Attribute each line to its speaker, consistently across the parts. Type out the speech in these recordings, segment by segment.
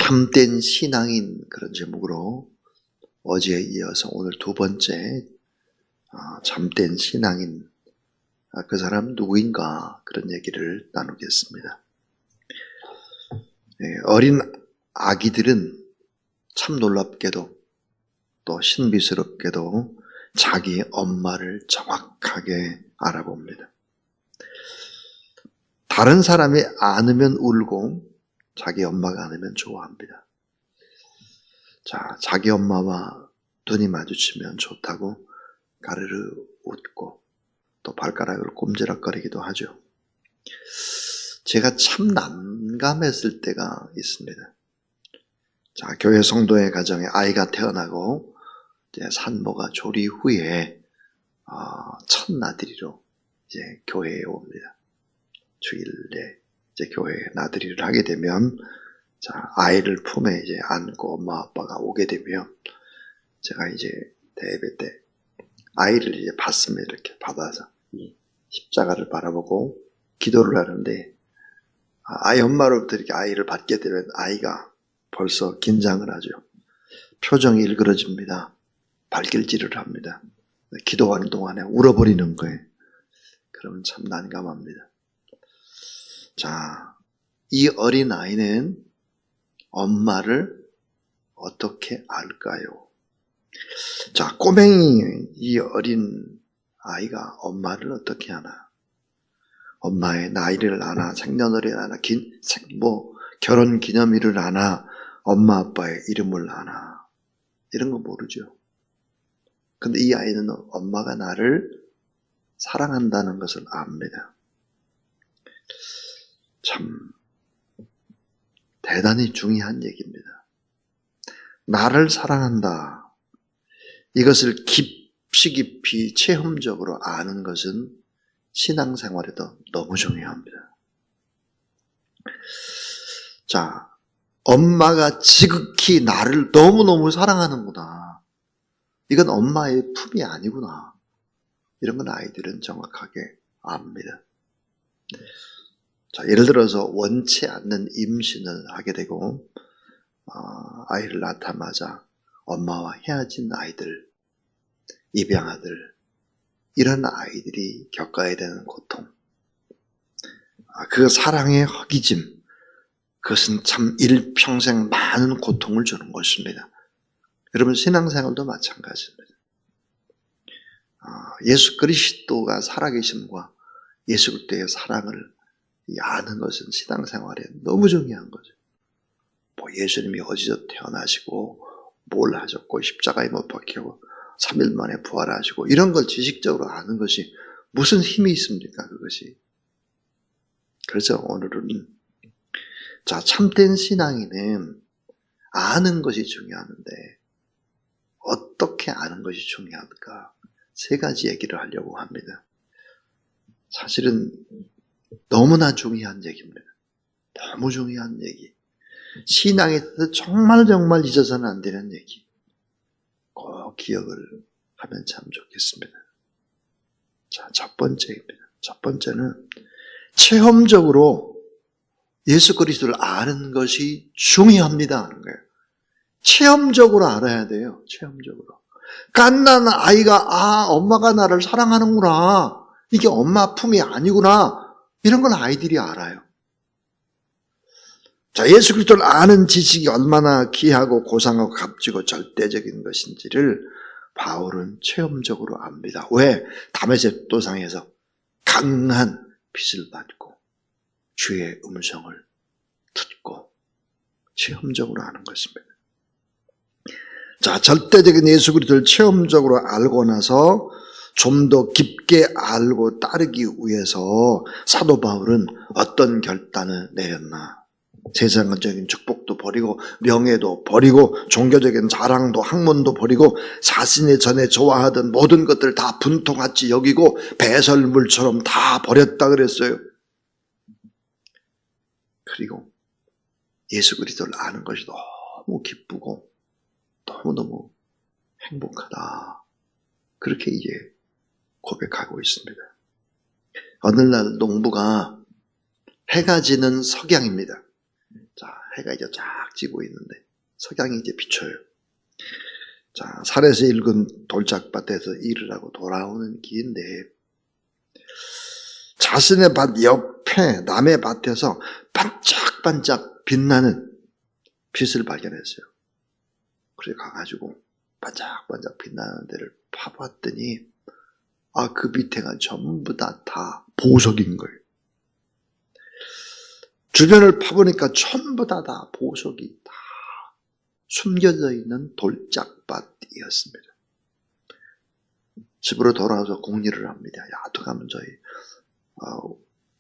Speaker 1: 참된 신앙인 그런 제목으로 어제에 이어서 오늘 두 번째 참된 신앙인 그 사람 누구인가 그런 얘기를 나누겠습니다. 어린 아기들은 참 놀랍게도 또 신비스럽게도 자기 엄마를 정확하게 알아봅니다. 다른 사람이 안으면 울고 자기 엄마가 안으면 좋아합니다. 자, 자기 엄마와 눈이 마주치면 좋다고 가르르 웃고 또 발가락을 꼼지락거리기도 하죠. 제가 참 난감했을 때가 있습니다. 자, 교회 성도의 가정에 아이가 태어나고 이제 산모가 조리 후에 첫 나들이로 이제 교회에 옵니다. 주일에 이제 교회에 나들이를 하게 되면 자, 아이를 품에 이제 안고 엄마 아빠가 오게 되면 제가 이제 대예배 때 아이를 이제 받습니다. 이렇게 받아서 이 십자가를 바라보고 기도를 하는데 아이 엄마로부터 이렇게 아이를 받게 되면 아이가 벌써 긴장을 하죠. 표정이 일그러집니다. 발길질을 합니다. 기도하는 동안에 울어버리는 거예요. 그러면 참 난감합니다. 자, 이 어린 아이는 엄마를 어떻게 알까요? 자, 꼬맹이 이 어린 아이가 엄마를 어떻게 아나? 엄마의 나이를 아나, 생년월일을 아나, 결혼 기념일을 아나, 엄마 아빠의 이름을 아나, 이런 거 모르죠. 근데 이 아이는 엄마가 나를 사랑한다는 것을 압니다. 참 대단히 중요한 얘기입니다. 나를 사랑한다. 이것을 깊이 체험적으로 아는 것은 신앙생활에도 너무 중요합니다. 자, 엄마가 지극히 나를 너무너무 사랑하는구나. 이건 엄마의 품이 아니구나. 이런 건 아이들은 정확하게 압니다. 자, 예를 들어서 원치 않는 임신을 하게 되고 아이를 낳자마자 엄마와 헤어진 아이들, 입양아들, 이런 아이들이 겪어야 되는 고통, 그 사랑의 허기짐, 그것은 참 일평생 많은 고통을 주는 것입니다. 여러분 신앙생활도 마찬가지입니다. 예수 그리스도가 살아계심과 예수 그리스도의 사랑을 아는 것은 신앙생활에 너무 중요한 거죠. 뭐 예수님이 어디서 태어나시고 뭘 하셨고 십자가에 못 박히고 3일 만에 부활하시고 이런 걸 지식적으로 아는 것이 무슨 힘이 있습니까? 그것이. 그래서 오늘은 자, 참된 신앙인은 아는 것이 중요한데 어떻게 아는 것이 중요할까? 세 가지 얘기를 하려고 합니다. 사실은 너무나 중요한 얘기입니다. 너무 중요한 얘기. 신앙에 있어서 정말 잊어서는 안 되는 얘기. 꼭 기억을 하면 참 좋겠습니다. 자, 첫 번째입니다. 첫 번째는 체험적으로 예수 그리스도를 아는 것이 중요합니다 하는 거예요. 체험적으로 알아야 돼요. 체험적으로. 갓난 아이가 엄마가 나를 사랑하는구나. 이게 엄마 품이 아니구나. 이런 걸 아이들이 알아요. 자, 예수 그리스도를 아는 지식이 얼마나 귀하고 고상하고 값지고 절대적인 것인지를 바울은 체험적으로 압니다. 왜? 다메섹 도상에서 강한 빛을 받고 주의 음성을 듣고 체험적으로 아는 것입니다. 자, 절대적인 예수 그리스도를 체험적으로 알고 나서 좀 더 깊게 알고 따르기 위해서 사도 바울은 어떤 결단을 내렸나? 세상적인 축복도 버리고 명예도 버리고 종교적인 자랑도 학문도 버리고 자신이 전에 좋아하던 모든 것들 다 분통같이 여기고 배설물처럼 다 버렸다 그랬어요. 그리고 예수 그리스도를 아는 것이 너무 기쁘고 너무너무 행복하다. 그렇게 이제 고백하고 있습니다. 어느 날 농부가 해가 지는 석양입니다. 자, 해가 이제 쫙 지고 있는데 석양이 이제 비춰요. 자, 산에서 읽은 돌짝밭에서 일을 하고 돌아오는 길인데 자신의 밭 옆에 남의 밭에서 반짝반짝 빛나는 빛을 발견했어요. 그래서 가가지고 반짝반짝 빛나는 데를 파봤더니 그 밑에가 전부 다 보석인 거예요. 주변을 파보니까 전부 다 보석이 다 숨겨져 있는 돌짝밭이었습니다. 집으로 돌아와서 공리를 합니다. 야, 어떡하면 저희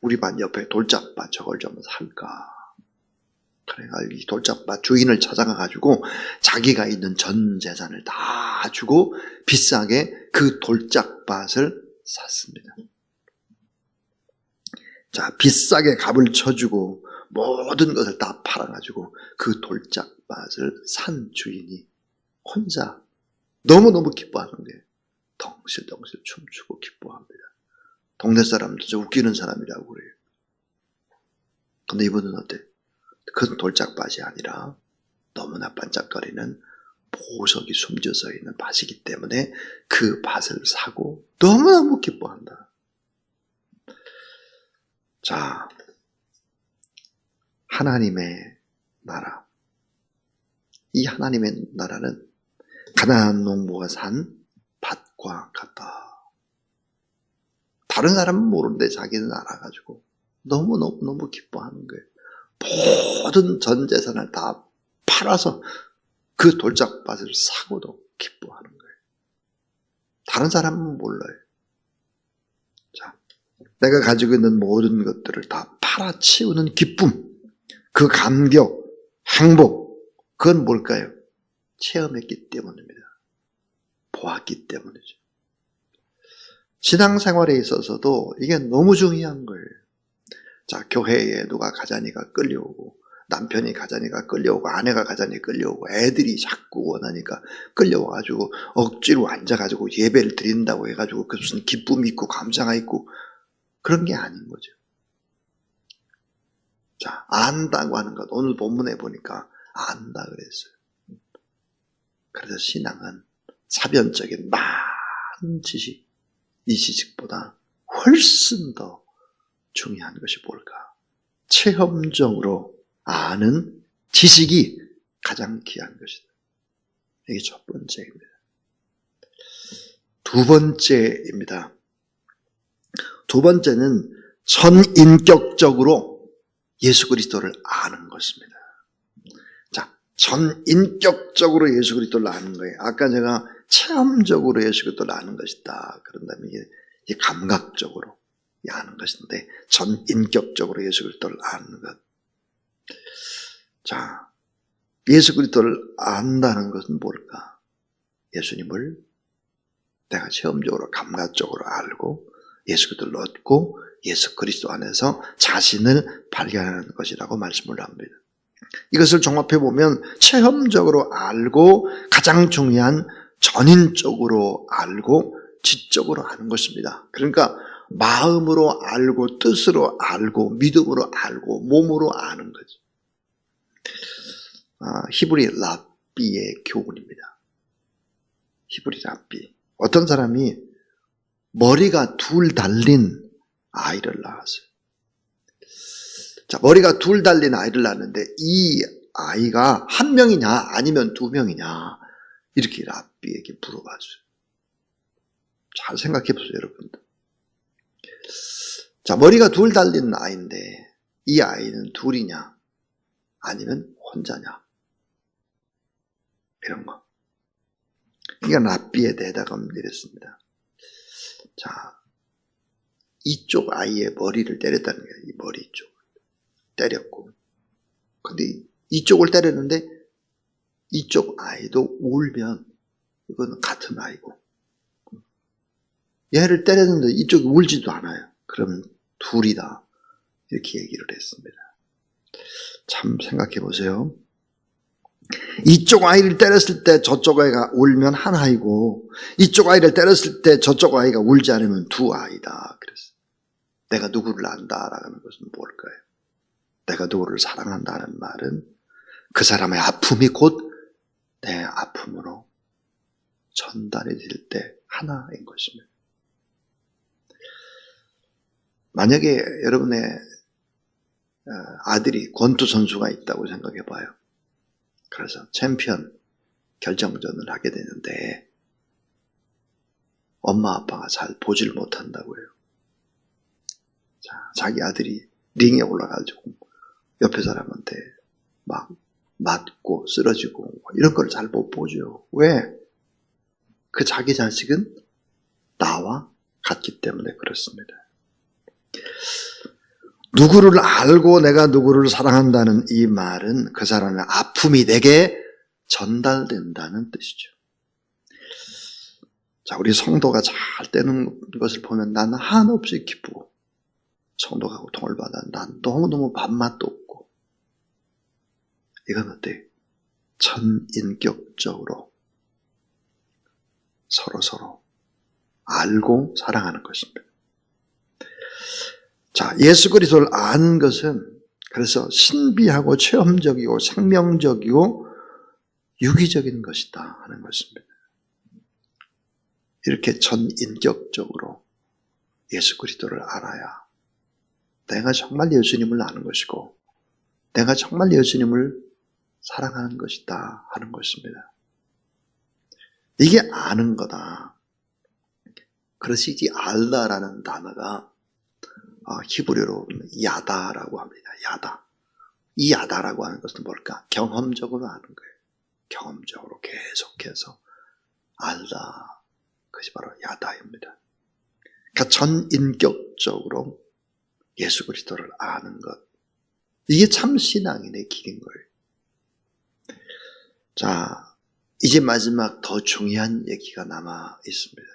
Speaker 1: 우리 밭 옆에 돌짝밭 저걸 좀 살까. 그래가 이 돌짝밭 주인을 찾아가가지고 자기가 있는 전 재산을 다 주고 비싸게 그 돌짝밭을 샀습니다. 자, 비싸게 값을 쳐주고 모든 것을 다 팔아가지고 그 돌짝밭을 산 주인이 혼자 너무너무 기뻐하는 거예요. 덩실덩실 춤추고 기뻐합니다. 동네 사람들 저 웃기는 사람이라고 그래요. 근데 이분은 어때? 그 돌짝밭이 아니라 너무나 반짝거리는 보석이 숨겨져 있는 밭이기 때문에 그 밭을 사고 너무너무 기뻐한다. 자, 하나님의 나라. 이 하나님의 나라는 가난한 농부가 산 밭과 같다. 다른 사람은 모르는데 자기는 알아가지고 너무너무 기뻐하는 거예요. 모든 전 재산을 다 팔아서 그 돌짝밭을 사고도 기뻐하는 거예요. 다른 사람은 몰라요. 자, 내가 가지고 있는 모든 것들을 다 팔아치우는 기쁨, 그 감격, 행복, 그건 뭘까요? 체험했기 때문입니다. 보았기 때문이죠. 신앙생활에 있어서도 이게 너무 중요한 거예요. 자, 교회에 누가 가자니까 끌려오고, 남편이 가자니까 끌려오고, 아내가 가자니까 끌려오고, 애들이 자꾸 원하니까 끌려와가지고 억지로 앉아가지고 예배를 드린다고 해가지고 그 무슨 기쁨이 있고 감사가 있고 그런 게 아닌 거죠. 자, 안다고 하는 것, 오늘 본문에 보니까 안다 그랬어요. 그래서 신앙은 사변적인 많은 지식, 이 지식보다 훨씬 더 중요한 것이 뭘까? 체험적으로 아는 지식이 가장 귀한 것이다. 이게 첫 번째입니다. 두 번째입니다. 두 번째는 전인격적으로 예수 그리스도를 아는 것입니다. 자, 전인격적으로 예수 그리스도를 아는 거예요. 아까 제가 체험적으로 예수 그리스도를 아는 것이다. 그런다면 이게 감각적으로 아는 것인데 전인격적으로 예수 그리스도를 아는 것. 자, 예수 그리스도를 안다는 것은 뭘까? 예수님을 내가 체험적으로 감각적으로 알고 예수 그리스도를 얻고 예수 그리스도 안에서 자신을 발견하는 것이라고 말씀을 합니다. 이것을 종합해 보면 체험적으로 알고 가장 중요한 전인적으로 알고 지적으로 아는 것입니다. 그러니까 마음으로 알고 뜻으로 알고 믿음으로 알고 몸으로 아는 거죠. 히브리 랍비의 교훈입니다. 히브리 랍비. 어떤 사람이 머리가 둘 달린 아이를 낳았어요. 자, 머리가 둘 달린 아이를 낳았는데 이 아이가 한 명이냐 아니면 두 명이냐 이렇게 랍비에게 물어봤어요. 잘 생각해 보세요, 여러분들. 자, 머리가 둘 달린 아이인데 이 아이는 둘이냐 아니면 혼자냐 이런 거. 이게 랍비의 대답은 이랬습니다. 자, 이쪽 아이의 머리를 때렸다는 거예요. 이 머리 쪽을 때렸고, 근데 이쪽을 때렸는데 이쪽 아이도 울면 이건 같은 아이고, 얘를 때렸는데 이쪽이 울지도 않아요. 그러면 둘이다 이렇게 얘기를 했습니다. 참 생각해 보세요. 이쪽 아이를 때렸을 때 저쪽 아이가 울면 한 아이고 이쪽 아이를 때렸을 때 저쪽 아이가 울지 않으면 두 아이다. 그랬어요. 내가 누구를 안다라는 것은 뭘까요? 내가 누구를 사랑한다는 말은 그 사람의 아픔이 곧 내 아픔으로 전달이 될 때 하나인 것입니다. 만약에 여러분의 아들이 권투 선수가 있다고 생각해 봐요. 그래서 챔피언 결정전을 하게 되는데 엄마 아빠가 잘 보질 못한다고 해요. 자기 아들이 링에 올라가지고 옆에 사람한테 막 맞고 쓰러지고 이런 걸 잘 못 보죠. 왜? 그 자기 자식은 나와 같기 때문에 그렇습니다. 누구를 알고 내가 누구를 사랑한다는 이 말은 그 사람의 아픔이 내게 전달된다는 뜻이죠. 자, 우리 성도가 잘 되는 것을 보면 나는 한없이 기쁘고 성도가 고통을 받아 난 너무너무 밥맛도 없고 이건 어때? 전인격적으로 서로 알고 사랑하는 것입니다. 자, 예수 그리스도를 아는 것은 그래서 신비하고 체험적이고 생명적이고 유기적인 것이다 하는 것입니다. 이렇게 전인격적으로 예수 그리스도를 알아야 내가 정말 예수님을 아는 것이고 내가 정말 예수님을 사랑하는 것이다 하는 것입니다. 이게 아는 거다. 그래서 이 알다라는 단어가 히브리어로 야다라고 합니다. 야다. 이 야다라고 하는 것은 뭘까? 경험적으로 아는 거예요. 경험적으로 계속해서 알다. 그것이 바로 야다입니다. 그러니까 전인격적으로 예수 그리스도를 아는 것. 이게 참 신앙인의 길인 거예요. 자, 이제 마지막 더 중요한 얘기가 남아 있습니다.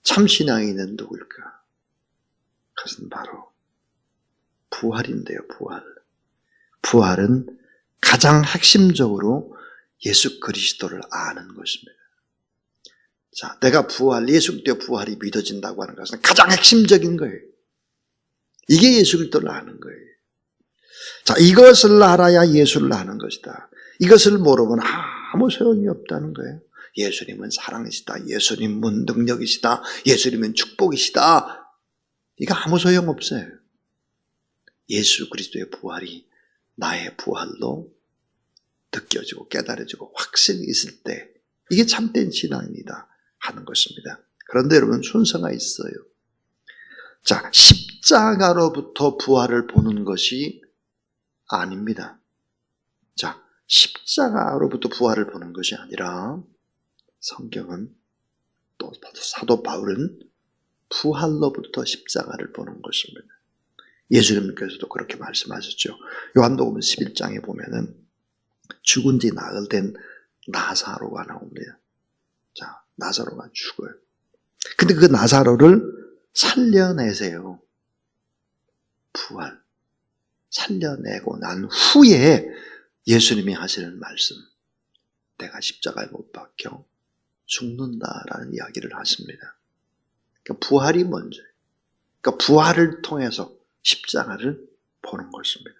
Speaker 1: 참 신앙인은 누굴까? 그것은 바로 부활인데요, 부활. 부활은 가장 핵심적으로 예수 그리스도를 아는 것입니다. 자, 내가 예수 그리스도의 부활이 믿어진다고 하는 것은 가장 핵심적인 거예요. 이게 예수 그리스도를 아는 거예요. 자, 이것을 알아야 예수를 아는 것이다. 이것을 모르면 아무 소용이 없다는 거예요. 예수님은 사랑이시다. 예수님은 능력이시다. 예수님은 축복이시다. 이거 아무 소용 없어요. 예수 그리스도의 부활이 나의 부활로 느껴지고 깨달아지고 확신이 있을 때 이게 참된 신앙입니다 하는 것입니다. 그런데 여러분 순서가 있어요. 자, 십자가로부터 부활을 보는 것이 아닙니다. 자, 십자가로부터 부활을 보는 것이 아니라 성경은 또 사도 바울은 부활로부터 십자가를 보는 것입니다. 예수님께서도 그렇게 말씀하셨죠. 요한복음 11장에 보면은 죽은 지 나흘 된 나사로가 나옵니다. 자, 나사로가 죽어요. 근데 그 나사로를 살려내세요. 부활. 살려내고 난 후에 예수님이 하시는 말씀. 내가 십자가에 못 박혀 죽는다라는 이야기를 하십니다. 그러니까 부활이 먼저예요. 그러니까 부활을 통해서 십자가를 보는 것입니다.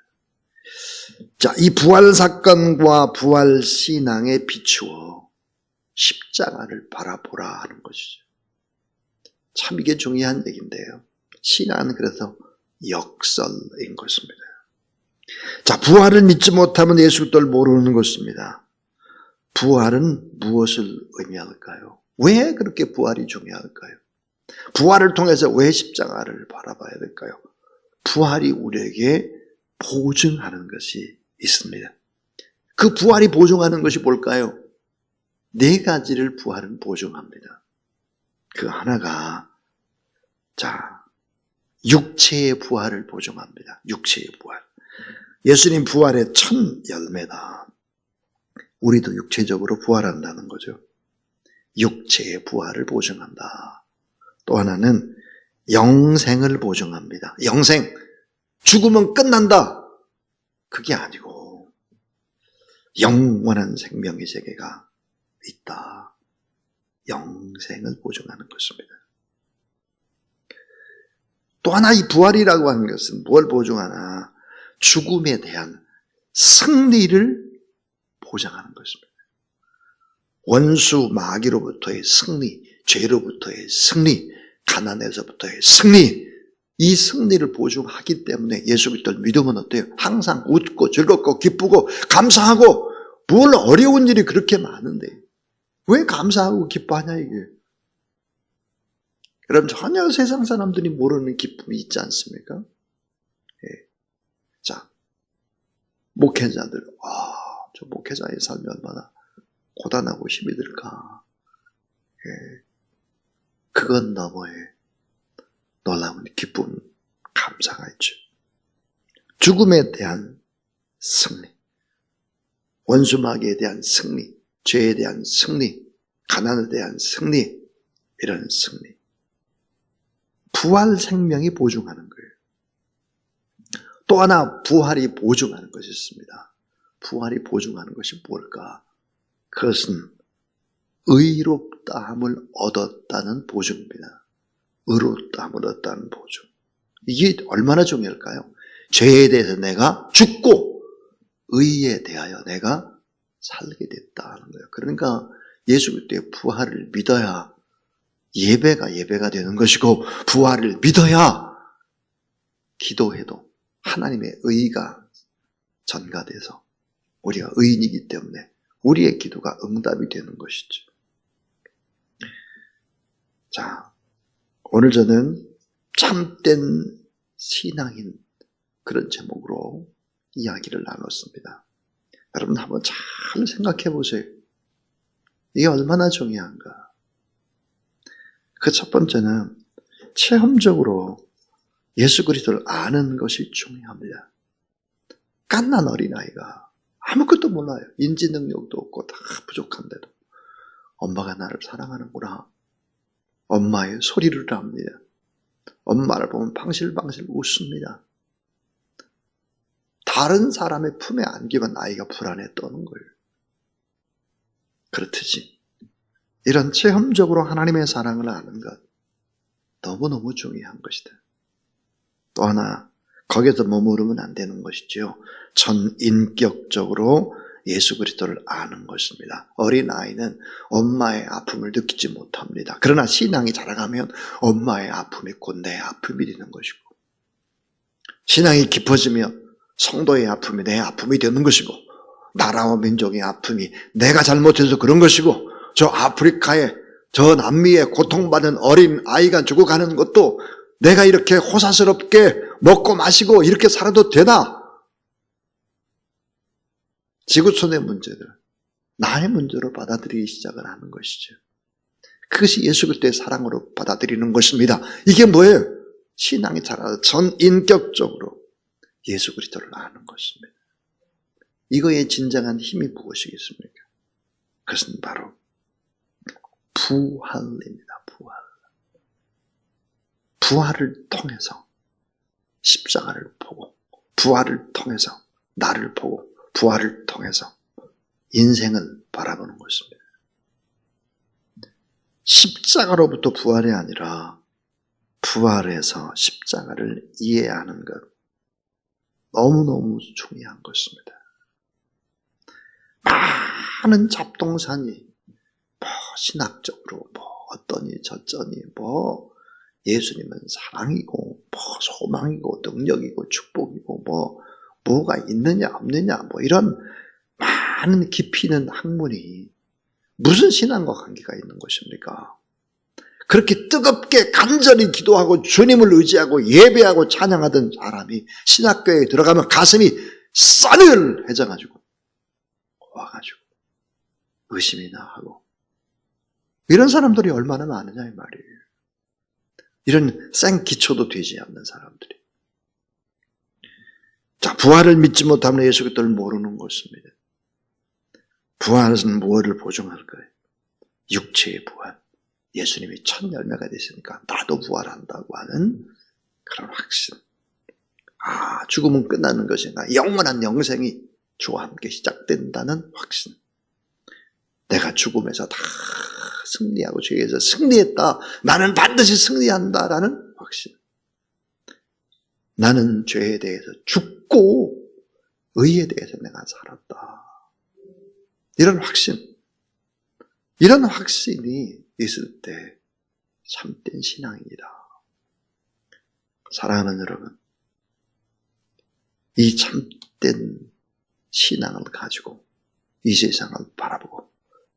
Speaker 1: 자, 이 부활 사건과 부활 신앙에 비추어 십자가를 바라보라 하는 것이죠. 참 이게 중요한 얘기인데요. 신앙은 그래서 역설인 것입니다. 자, 부활을 믿지 못하면 예수 그리스도를 모르는 것입니다. 부활은 무엇을 의미할까요? 왜 그렇게 부활이 중요할까요? 부활을 통해서 왜 십자가를 바라봐야 될까요? 부활이 우리에게 보증하는 것이 있습니다. 그 부활이 보증하는 것이 뭘까요? 네 가지를 부활은 보증합니다. 그 하나가 자, 육체의 부활을 보증합니다. 육체의 부활. 예수님 부활의 첫 열매다. 우리도 육체적으로 부활한다는 거죠. 육체의 부활을 보증한다. 또 하나는 영생을 보증합니다. 영생. 죽으면 끝난다. 그게 아니고 영원한 생명의 세계가 있다. 영생을 보증하는 것입니다. 또 하나 이 부활이라고 하는 것은 뭘 보증하나? 죽음에 대한 승리를 보장하는 것입니다. 원수 마귀로부터의 승리, 죄로부터의 승리, 가난에서부터의 승리, 이 승리를 보증하기 때문에 예수 그리스도를 믿으면 어때요? 항상 웃고 즐겁고 기쁘고 감사하고, 뭘 어려운 일이 그렇게 많은데 왜 감사하고 기뻐하냐 이게. 여러분, 전혀 세상 사람들이 모르는 기쁨이 있지 않습니까? 예. 자, 목회자들, 저 목회자의 삶이 얼마나 고단하고 힘이 들까. 예. 그건 너머에 놀라운 기쁨, 감사가 있죠. 죽음에 대한 승리, 원수마귀에 대한 승리, 죄에 대한 승리, 가난에 대한 승리, 이런 승리. 부활 생명이 보증하는 거예요. 또 하나 부활이 보증하는 것이 있습니다. 부활이 보증하는 것이 뭘까? 그것은 의롭다함을 얻었다는 보증입니다. 의롭다함을 얻었다는 보증. 이게 얼마나 중요할까요? 죄에 대해서 내가 죽고 의에 대하여 내가 살게 됐다는 거예요. 그러니까 예수 그리스도의 부활을 믿어야 예배가 되는 것이고, 부활을 믿어야 기도해도 하나님의 의가 전가돼서 우리가 의인이기 때문에 우리의 기도가 응답이 되는 것이죠. 자, 오늘 저는 참된 신앙인, 그런 제목으로 이야기를 나눴습니다. 여러분 한번 잘 생각해 보세요. 이게 얼마나 중요한가. 그 첫 번째는 체험적으로 예수 그리스도를 아는 것이 중요합니다. 갓난 어린아이가 아무것도 몰라요. 인지 능력도 없고 다 부족한데도 엄마가 나를 사랑하는구나. 엄마의 소리를 합니다. 엄마를 보면 방실방실 웃습니다. 다른 사람의 품에 안기면 아이가 불안해 떠는 거예요. 그렇듯이 이런 체험적으로 하나님의 사랑을 아는 것, 너무너무 중요한 것이다. 또 하나, 거기서 머무르면 안 되는 것이죠. 전인격적으로 예수 그리스도를 아는 것입니다. 어린아이는 엄마의 아픔을 느끼지 못합니다. 그러나 신앙이 자라가면 엄마의 아픔이 곧 내 아픔이 되는 것이고, 신앙이 깊어지면 성도의 아픔이 내 아픔이 되는 것이고, 나라와 민족의 아픔이 내가 잘못해서 그런 것이고, 저 아프리카에, 저 남미에 고통받는 어린 아이가 죽어가는 것도 내가 이렇게 호사스럽게 먹고 마시고 이렇게 살아도 되나? 지구촌의 문제들, 나의 문제로 받아들이기 시작을 하는 것이죠. 그것이 예수 그리스도의 사랑으로 받아들이는 것입니다. 이게 뭐예요? 신앙이 자라서 전인격적으로 예수 그리스도를 아는 것입니다. 이거의 진정한 힘이 무엇이겠습니까? 그것은 바로 부활입니다. 부활을 통해서 십자가를 보고, 부활을 통해서 나를 보고, 부활을 통해서 인생을 바라보는 것입니다. 십자가로부터 부활이 아니라 부활에서 십자가를 이해하는 것, 너무너무 중요한 것입니다. 많은 잡동사니 신학적으로 어떠니 저쩌니 예수님은 사랑이고 소망이고 능력이고 축복이고 뭐가 있느냐 없느냐 이런 많은 깊이 있는 학문이 무슨 신앙과 관계가 있는 것입니까? 그렇게 뜨겁게 간절히 기도하고 주님을 의지하고 예배하고 찬양하던 사람이 신학교에 들어가면 가슴이 싸늘해져가지고 와가지고 의심이나 하고, 이런 사람들이 얼마나 많으냐 이 말이에요. 이런 생기초도 되지 않는 사람들이. 자, 부활을 믿지 못하면 예수 그리스도를 모르는 것입니다. 부활은 무엇을 보증할까요? 육체의 부활. 예수님이 첫 열매가 됐으니까 나도 부활한다고 하는 그런 확신. 죽음은 끝나는 것인가? 영원한 영생이 주와 함께 시작된다는 확신. 내가 죽음에서 다 승리하고 죄에서 승리했다. 나는 반드시 승리한다라는 확신. 나는 죄에 대해서 죽고 의에 대해서 내가 살았다. 이런 확신이 있을 때 참된 신앙입니다. 사랑하는 여러분, 이 참된 신앙을 가지고 이 세상을 바라보고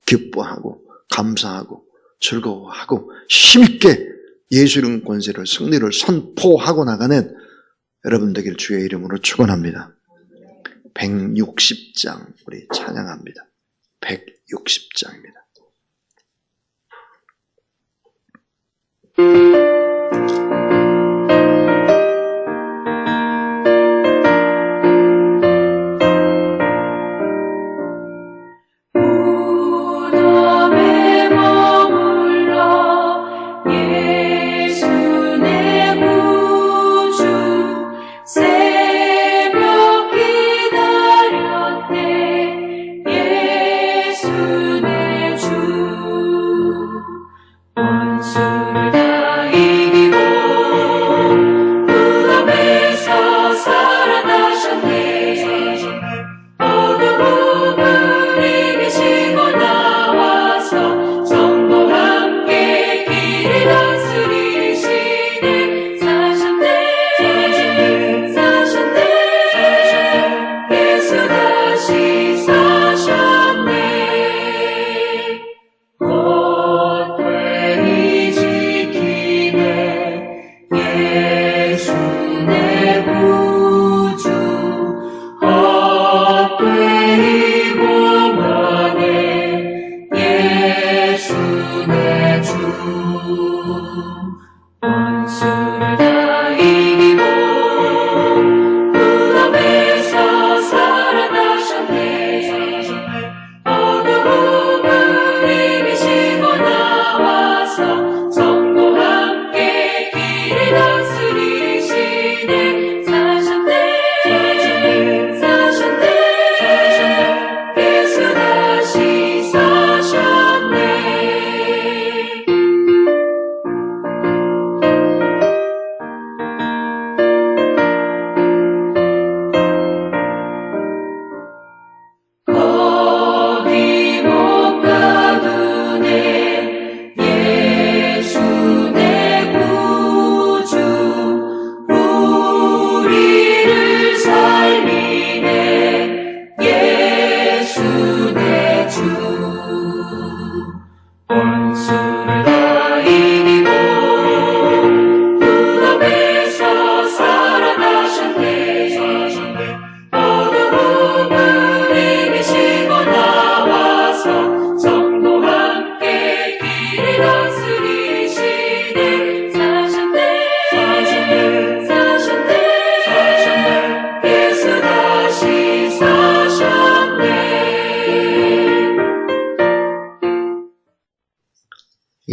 Speaker 1: 기뻐하고 감사하고 즐거워하고 힘있게 예수의 권세를 승리를 선포하고 나가는 여러분 되길 주의 이름으로 축원합니다. 160장 우리 찬양합니다. 160장입니다.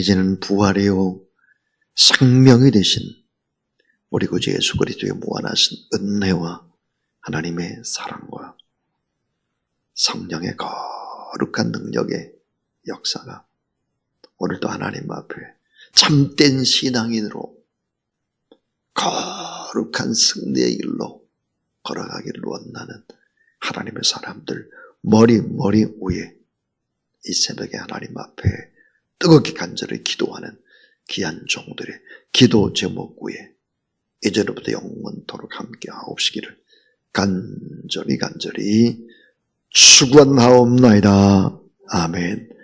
Speaker 1: 이제는 부활이요 생명이 되신 우리 구주 예수 그리스도의 무한하신 은혜와 하나님의 사랑과 성령의 거룩한 능력의 역사가 오늘도 하나님 앞에 참된 신앙인으로 거룩한 승리의 길로 걸어가기를 원하는 하나님의 사람들 머리 위에 이 새벽에 하나님 앞에 뜨겁게 간절히 기도하는 귀한 종들의 기도 제목 위에 이제로부터 영원토록 함께 하옵시기를 간절히 축원하옵나이다. 아멘.